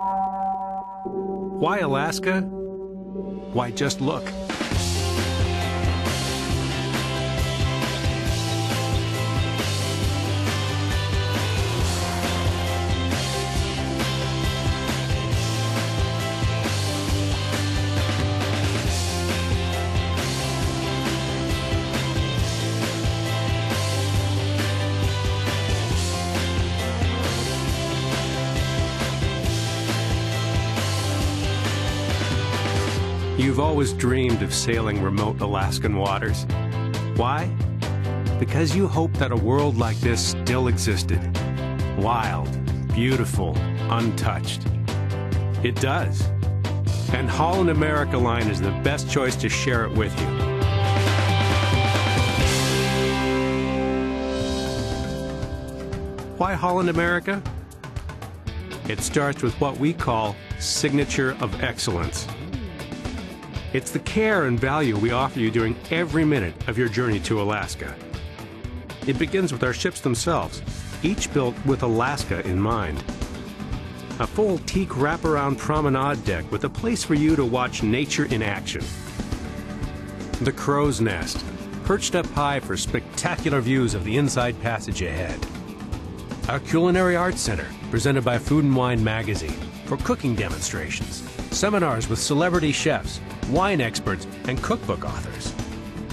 Why Alaska? Why, just look. You've always dreamed of sailing remote Alaskan waters. Why? Because you hoped that a world like this still existed. Wild, beautiful, untouched. It does. And Holland America Line is the best choice to share it with you. Why Holland America? It starts with what we call signature of excellence. It's the care and value we offer you during every minute of your journey to Alaska. It begins with our ships themselves, each built with Alaska in mind. A full teak wraparound promenade deck with a place for you to watch nature in action. The Crow's Nest, perched up high for spectacular views of the inside passage ahead. Our Culinary Arts Center, presented by Food and Wine magazine, for cooking demonstrations, seminars with celebrity chefs, wine experts, and cookbook authors.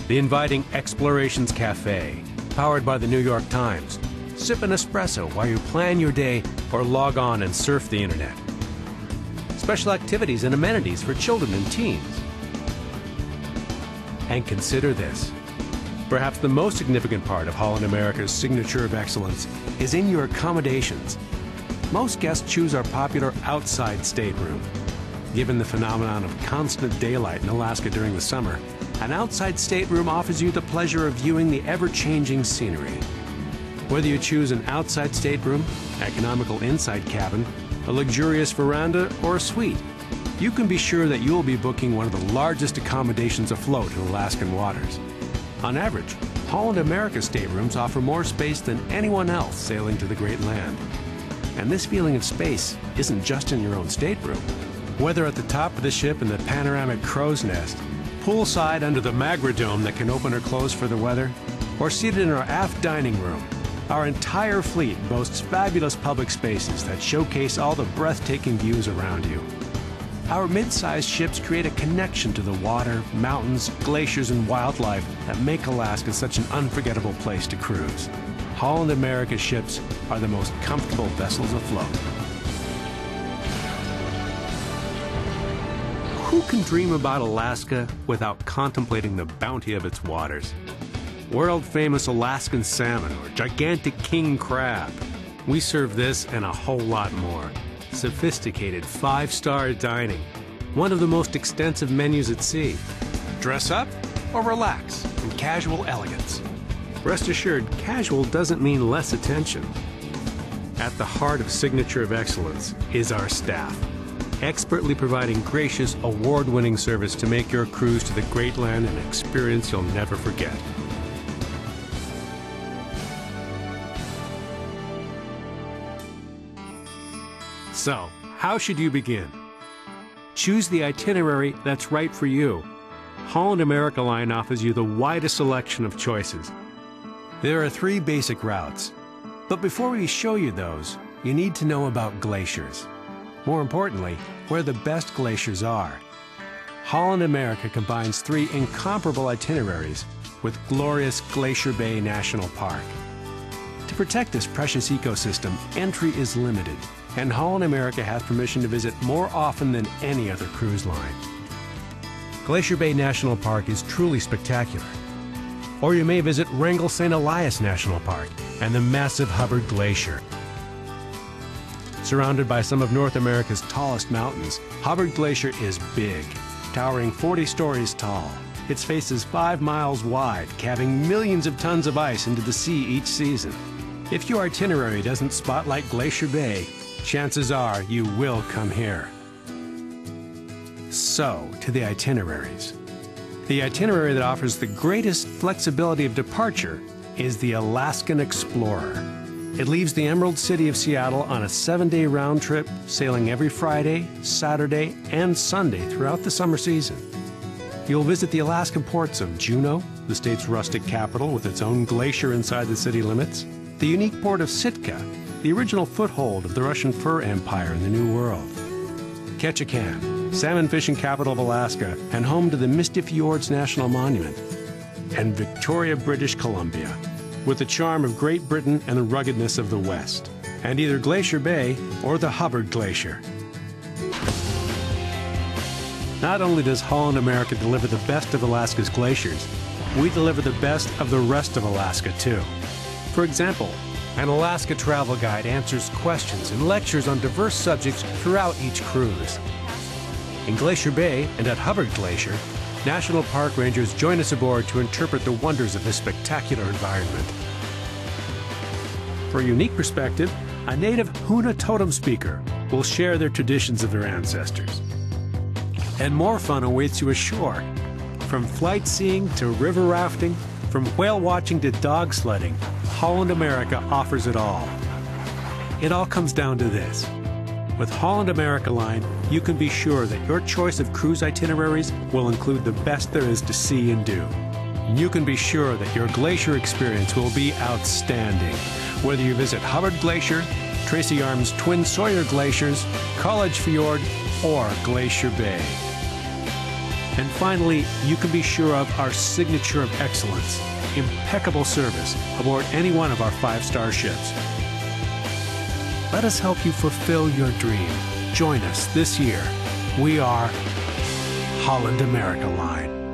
The inviting Explorations Cafe, powered by the New York Times. Sip an espresso while you plan your day or log on and surf the internet. Special activities and amenities for children and teens. And consider this. Perhaps the most significant part of Holland America's signature of excellence is in your accommodations. Most guests choose our popular outside stateroom. Given the phenomenon of constant daylight in Alaska during the summer, an outside stateroom offers you the pleasure of viewing the ever-changing scenery. Whether you choose an outside stateroom, economical inside cabin, a luxurious veranda, or a suite, you can be sure that you'll be booking one of the largest accommodations afloat in Alaskan waters. On average, Holland America staterooms offer more space than anyone else sailing to the Great Land. And this feeling of space isn't just in your own stateroom. Whether at the top of the ship in the panoramic Crow's Nest, poolside under the Magra Dome that can open or close for the weather, or seated in our aft dining room, our entire fleet boasts fabulous public spaces that showcase all the breathtaking views around you. Our mid-sized ships create a connection to the water, mountains, glaciers, and wildlife that make Alaska such an unforgettable place to cruise. Holland America ships are the most comfortable vessels afloat. Who can dream about Alaska without contemplating the bounty of its waters? World-famous Alaskan salmon or gigantic king crab. We serve this and a whole lot more. Sophisticated five-star dining. One of the most extensive menus at sea. Dress up or relax in casual elegance. Rest assured, casual doesn't mean less attention. At the heart of signature of excellence is our staff, expertly providing gracious, award-winning service to make your cruise to the Great Land an experience you'll never forget. So, how should you begin? Choose the itinerary that's right for you. Holland America Line offers you the widest selection of choices. There are 3 basic routes, but before we show you those, you need to know about glaciers. More importantly, where the best glaciers are. Holland America combines 3 incomparable itineraries with glorious Glacier Bay National Park. To protect this precious ecosystem, entry is limited, and Holland America has permission to visit more often than any other cruise line. Glacier Bay National Park is truly spectacular. Or you may visit Wrangell St. Elias National Park and the massive Hubbard Glacier. Surrounded by some of North America's tallest mountains, Hubbard Glacier is big, towering 40 stories tall. Its face is 5 miles wide, calving millions of tons of ice into the sea each season. If your itinerary doesn't spotlight Glacier Bay, chances are you will come here. So, to the itineraries. The itinerary that offers the greatest flexibility of departure is the Alaskan Explorer. It leaves the Emerald City of Seattle on a 7-day round trip, sailing every Friday, Saturday, and Sunday throughout the summer season. You'll visit the Alaskan ports of Juneau, the state's rustic capital with its own glacier inside the city limits, the unique port of Sitka, the original foothold of the Russian fur empire in the New World, Ketchikan, salmon fishing capital of Alaska and home to the Misty Fjords National Monument, and Victoria, British Columbia, with the charm of Great Britain and the ruggedness of the West, and either Glacier Bay or the Hubbard Glacier. Not only does Holland America deliver the best of Alaska's glaciers, we deliver the best of the rest of Alaska too. For example, an Alaska travel guide answers questions and lectures on diverse subjects throughout each cruise. In Glacier Bay and at Hubbard Glacier, National Park Rangers join us aboard to interpret the wonders of this spectacular environment. For a unique perspective, a native Huna totem speaker will share their traditions of their ancestors. And more fun awaits you ashore. From flight seeing to river rafting, from whale watching to dog sledding, Holland America offers it all. It all comes down to this. With Holland America Line, you can be sure that your choice of cruise itineraries will include the best there is to see and do. You can be sure that your glacier experience will be outstanding, whether you visit Hubbard Glacier, Tracy Arm's Twin Sawyer Glaciers, College Fjord, or Glacier Bay. And finally, you can be sure of our signature of excellence, impeccable service aboard any one of our 5-star ships. Let us help you fulfill your dream. Join us this year. We are Holland America Line.